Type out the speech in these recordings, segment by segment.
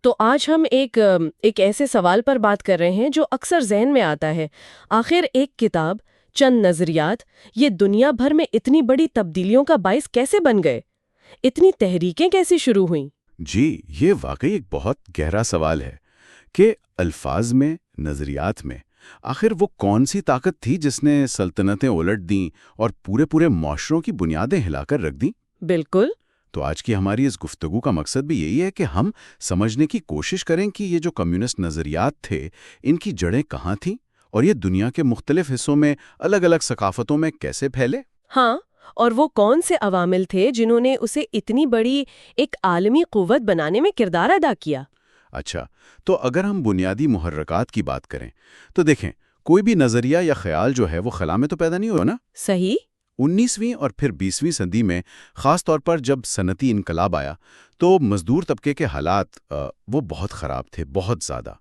تو آج ہم ایک ایسے سوال پر بات کر رہے ہیں جو اکثر ذہن میں آتا ہے۔ آخر ایک کتاب، چند نظریات، یہ دنیا بھر میں اتنی بڑی تبدیلیوں کا باعث کیسے بن گئے؟ اتنی تحریکیں کیسے شروع ہوئیں؟ جی، یہ واقعی ایک بہت گہرا سوال ہے کہ الفاظ میں، نظریات میں، آخر وہ کون سی طاقت تھی جس نے سلطنتیں الٹ دیں اور پورے پورے معاشروں کی بنیادیں ہلا کر رکھ دیں؟ بالکل۔ تو آج کی ہماری اس گفتگو کا مقصد بھی یہی ہے کہ ہم سمجھنے کی کوشش کریں کہ یہ جو کمیونسٹ نظریات تھے، ان کی جڑیں کہاں تھیں اور یہ دنیا کے مختلف حصوں میں الگ الگ ثقافتوں میں کیسے پھیلے؟ ہاں، اور وہ کون سے عوامل تھے جنہوں نے اسے اتنی بڑی ایک عالمی قوت بنانے میں کردار ادا کیا؟ اچھا، تو اگر ہم بنیادی محرکات کی بات کریں تو دیکھیں، کوئی بھی نظریہ یا خیال جو ہے وہ خلا میں تو پیدا نہیں ہوا نا۔ صحیح۔ 19ویں اور پھر 20ویں صدی میں خاص طور پر جب صنعتی انقلاب آیا تو مزدور طبقے کے حالات وہ بہت خراب تھے، بہت زیادہ۔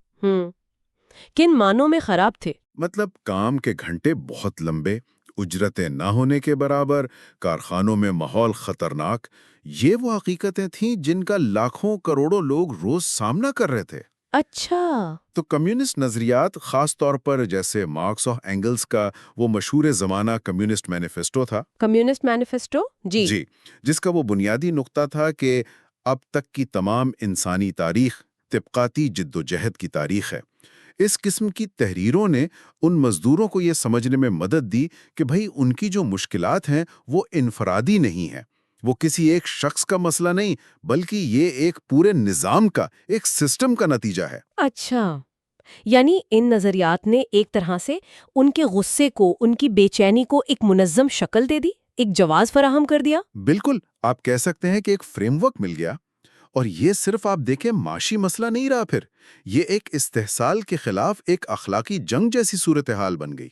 کن معنوں میں خراب تھے؟ مطلب کام کے گھنٹے بہت لمبے، اجرتیں نہ ہونے کے برابر، کارخانوں میں ماحول خطرناک۔ یہ وہ حقیقتیں تھیں جن کا لاکھوں کروڑوں لوگ روز سامنا کر رہے تھے۔ اچھا۔ تو کمیونسٹ نظریات، خاص طور پر جیسے مارکس اور اینگلز کا وہ مشہور زمانہ کمیونسٹ مینیفیسٹو تھا، کمیونسٹ مینیفیسٹو؟ جی۔ جس کا وہ بنیادی نقطہ تھا کہ اب تک کی تمام انسانی تاریخ طبقاتی جد و جہد کی تاریخ ہے۔ اس قسم کی تحریروں نے ان مزدوروں کو یہ سمجھنے میں مدد دی کہ بھئی ان کی جو مشکلات ہیں وہ انفرادی نہیں ہیں، وہ کسی ایک شخص کا مسئلہ نہیں، بلکہ یہ ایک پورے نظام کا، ایک سسٹم کا نتیجہ ہے۔ اچھا، یعنی ان نظریات نے ایک طرح سے ان کے غصے کو، ان کی بے چینی کو ایک منظم شکل دے دی، ایک جواز فراہم کر دیا۔ بالکل، آپ کہہ سکتے ہیں کہ ایک فریم ورک مل گیا۔ اور یہ صرف آپ دیکھیں معاشی مسئلہ نہیں رہا، پھر یہ ایک استحصال کے خلاف ایک اخلاقی جنگ جیسی صورتحال بن گئی۔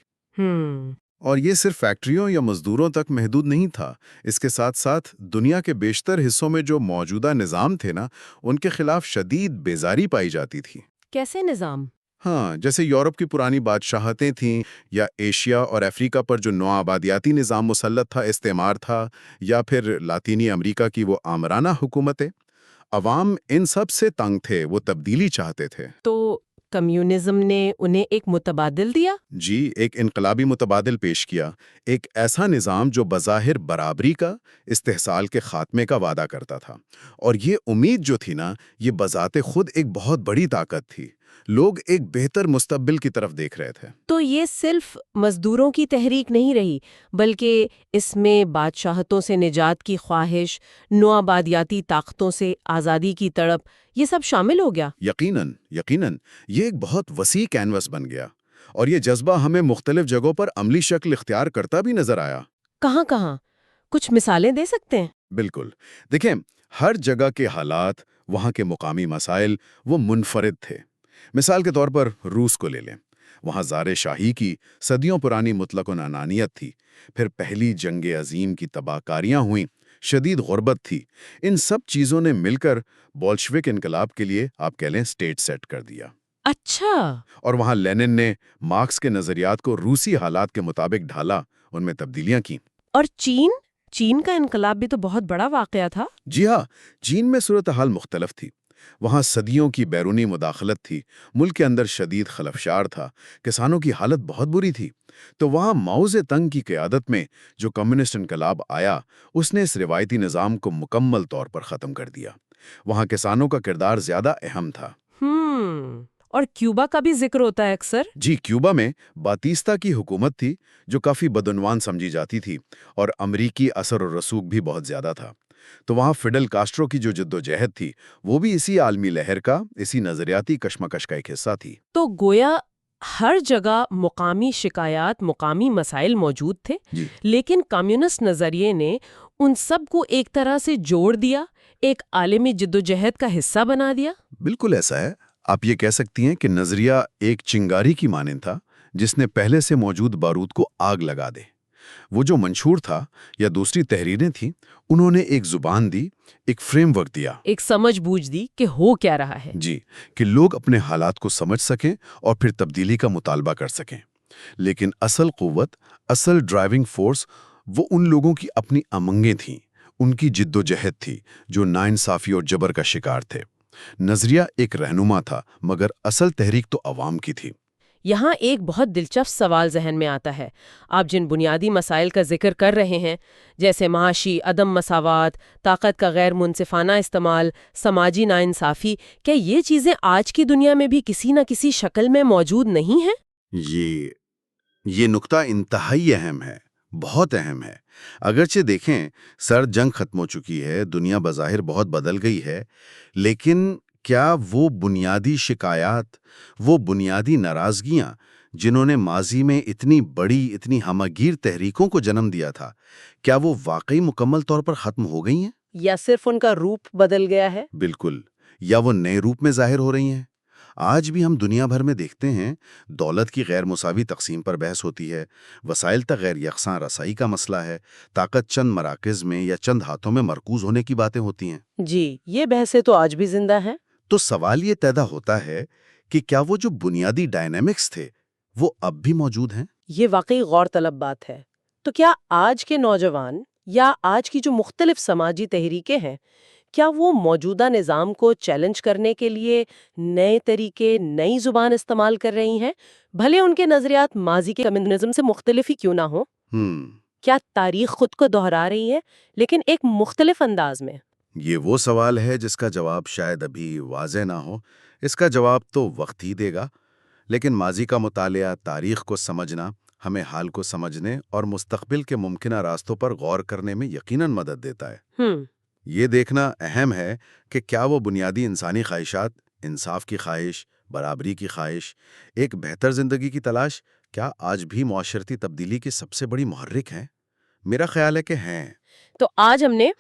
اور یہ صرف فیکٹریوں یا مزدوروں تک محدود نہیں تھا، اس کے ساتھ ساتھ دنیا کے بیشتر حصوں میں جو موجودہ نظام تھے نا، ان کے خلاف شدید بیزاری پائی جاتی تھی۔ کیسے نظام؟ ہاں، جیسے یورپ کی پرانی بادشاہتیں تھیں، یا ایشیا اور افریقہ پر جو نوآبادیاتی نظام مسلط تھا، استعمار تھا، یا پھر لاطینی امریکہ کی وہ آمرانہ حکومتیں۔ عوام ان سب سے تنگ تھے، وہ تبدیلی چاہتے تھے۔ تو کمیونزم نے انہیں ایک متبادل دیا؟ جی، ایک انقلابی متبادل پیش کیا، ایک ایسا نظام جو بظاہر برابری کا، استحصال کے خاتمے کا وعدہ کرتا تھا۔ اور یہ امید جو تھی نا، یہ بذات خود ایک بہت بڑی طاقت تھی۔ لوگ ایک بہتر مستقبل کی طرف دیکھ رہے تھے۔ تو یہ صرف مزدوروں کی تحریک نہیں رہی، بلکہ اس میں بادشاہتوں سے نجات کی خواہش، نوآبادیاتی طاقتوں سے آزادی کی تڑپ، یہ سب شامل ہو گیا۔ یقیناً، یقیناً، یہ ایک بہت وسیع کینوس بن گیا، اور یہ جذبہ ہمیں مختلف جگہوں پر عملی شکل اختیار کرتا بھی نظر آیا۔ کہاں کہاں؟ کچھ مثالیں دے سکتے ہیں؟ بالکل، دیکھیں، ہر جگہ کے حالات، وہاں کے مقامی مسائل، وہ منفرد تھے۔ مثال کے طور پر روس کو لے لیں، وہاں زار شاہی کی صدیوں پرانی مطلق انانیت تھی، پھر پہلی جنگ عظیم کی تباہ کاریاں ہوئیں، شدید غربت تھی۔ ان سب چیزوں نے مل کر بولشوک انقلاب کے لیے آپ کہہ لیں اسٹیج سیٹ کر دیا۔ اچھا۔ اور وہاں لینن نے مارکس کے نظریات کو روسی حالات کے مطابق ڈھالا، ان میں تبدیلیاں کیں۔ اور چین کا انقلاب بھی تو بہت بڑا واقعہ تھا۔ جی ہاں، چین میں صورتحال مختلف تھی۔ وہاں صدیوں کی بیرونی مداخلت تھی، ملک کے اندر شدید خلفشار تھا، کسانوں کی حالت بہت بری تھی۔ تو وہاں ماؤ زیدونگ کی قیادت میں جو کمیونسٹ انقلاب آیا، اس نے اس روایتی نظام کو مکمل طور پر ختم کر دیا۔ وہاں کسانوں کا کردار زیادہ اہم تھا۔ اور کیوبا کا بھی ذکر ہوتا ہے اکثر۔ جی، کیوبا میں باتیستا کی حکومت تھی جو کافی بدعنوان سمجھی جاتی تھی، اور امریکی اثر و رسوخ بھی بہت زیادہ تھا۔ تو وہاں فیڈل کاسٹرو کی جو جد و جہد تھی، وہ بھی اسی عالمی لہر کا، اسی نظریاتی کشمکش کا ایک حصہ تھی۔ تو گویا ہر جگہ مقامی شکایات، مقامی مسائل موجود تھے، لیکن کمیونسٹ نظریے نے ان سب کو ایک طرح سے جوڑ دیا، ایک عالمی جد و جہد کا حصہ بنا دیا۔ بالکل ایسا ہے۔ آپ یہ کہہ سکتی ہیں کہ نظریہ ایک چنگاری کی مانند تھا جس نے پہلے سے موجود بارود کو آگ لگا دے۔ وہ جو منشور تھا یا دوسری تحریریں تھیں، انہوں نے ایک زبان دی، ایک فریم ورک دیا، ایک سمجھ بوجھ دی کہ ہو کیا رہا ہے۔ جی، کہ لوگ اپنے حالات کو سمجھ سکیں اور پھر تبدیلی کا مطالبہ کر سکیں۔ لیکن اصل قوت، اصل ڈرائیونگ فورس، وہ ان لوگوں کی اپنی امنگیں تھیں، ان کی جد و جہد تھی جو ناانصافی اور جبر کا شکار تھے۔ نظریہ ایک رہنما تھا مگر اصل تحریک تو عوام کی تھی۔ یہاں ایک بہت دلچسپ سوال ذہن میں آتا ہے۔ آپ جن بنیادی مسائل کا ذکر کر رہے ہیں، جیسے معاشی عدم مساوات، طاقت کا غیر منصفانہ استعمال، سماجی ناانصافی، کیا یہ چیزیں آج کی دنیا میں بھی کسی نہ کسی شکل میں موجود نہیں ہیں؟ یہ نقطہ انتہائی اہم ہے، بہت اہم ہے۔ اگرچہ دیکھیں، سرد جنگ ختم ہو چکی ہے، دنیا بظاہر بہت بدل گئی ہے، لیکن کیا وہ بنیادی شکایات، وہ بنیادی ناراضگیاں جنہوں نے ماضی میں اتنی بڑی، اتنی ہمہ گیر تحریکوں کو جنم دیا تھا، کیا وہ واقعی مکمل طور پر ختم ہو گئی ہیں؟ یا صرف ان کا روپ بدل گیا ہے؟ بالکل، یا وہ نئے روپ میں ظاہر ہو رہی ہیں؟ آج بھی ہم دنیا بھر میں دیکھتے ہیں، دولت کی غیر مساوی تقسیم پر بحث ہوتی ہے، وسائل تک غیر یکساں رسائی کا مسئلہ ہے، طاقت چند مراکز میں یا چند ہاتھوں میں مرکوز ہونے کی باتیں ہوتی ہیں۔ جی، یہ بحثیں تو آج بھی زندہ ہیں۔ تو سوال یہ پیدا ہوتا ہے کہ کیا وہ جو بنیادی ڈائنامکس تھے، وہ اب بھی موجود ہیں؟ یہ واقعی غور طلب بات ہے۔ تو کیا آج کے نوجوان یا آج کی جو مختلف سماجی تحریکیں ہیں، کیا وہ موجودہ نظام کو چیلنج کرنے کے لیے نئے طریقے، نئی زبان استعمال کر رہی ہیں، بھلے ان کے نظریات ماضی کے کمیونزم سے مختلف ہی کیوں نہ ہوں؟ کیا تاریخ خود کو دہرا رہی ہے، لیکن ایک مختلف انداز میں؟ یہ وہ سوال ہے جس کا جواب شاید ابھی واضح نہ ہو، اس کا جواب تو وقت ہی دے گا، لیکن ماضی کا مطالعہ، تاریخ کو سمجھنا، ہمیں حال کو سمجھنے اور مستقبل کے ممکنہ راستوں پر غور کرنے میں یقیناً مدد دیتا ہے۔ یہ دیکھنا اہم ہے کہ کیا وہ بنیادی انسانی خواہشات، انصاف کی خواہش، برابری کی خواہش، ایک بہتر زندگی کی تلاش، کیا آج بھی معاشرتی تبدیلی کی سب سے بڑی محرک ہیں؟ میرا خیال ہے کہ ہیں۔ تو آج ہم نے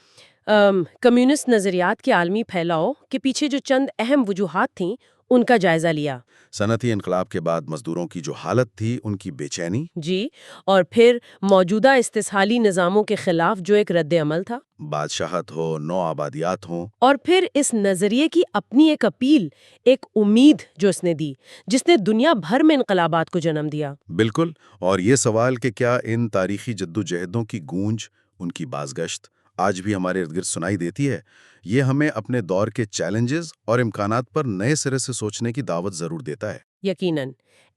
کمیونسٹ نظریات کے عالمی پھیلاؤ کے پیچھے جو چند اہم وجوہات تھیں، ان کا جائزہ لیا۔ صنعتی انقلاب کے بعد مزدوروں کی جو حالت تھی، ان کی بے چینی، جی، اور پھر موجودہ استثمالی نظاموں کے خلاف جو ایک رد عمل تھا، بادشاہت ہو، نو آبادیات ہوں، اور پھر اس نظریے کی اپنی ایک اپیل، ایک امید جو اس نے دی، جس نے دنیا بھر میں انقلابات کو جنم دیا۔ بالکل۔ اور یہ سوال کہ کیا ان تاریخی جدوجہدوں کی گونج، ان کی بازگشت آج بھی ہمارے ارد گرد سنائی دیتی ہے، یہ ہمیں اپنے دور کے چیلنجز اور امکانات پر نئے سرے سے سوچنے کی دعوت ضرور دیتا ہے۔ یقیناً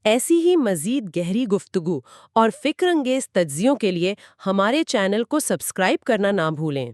ایسی ہی مزید گہری گفتگو اور فکر انگیز تجزیوں کے لیے ہمارے چینل کو سبسکرائب کرنا نہ بھولیں۔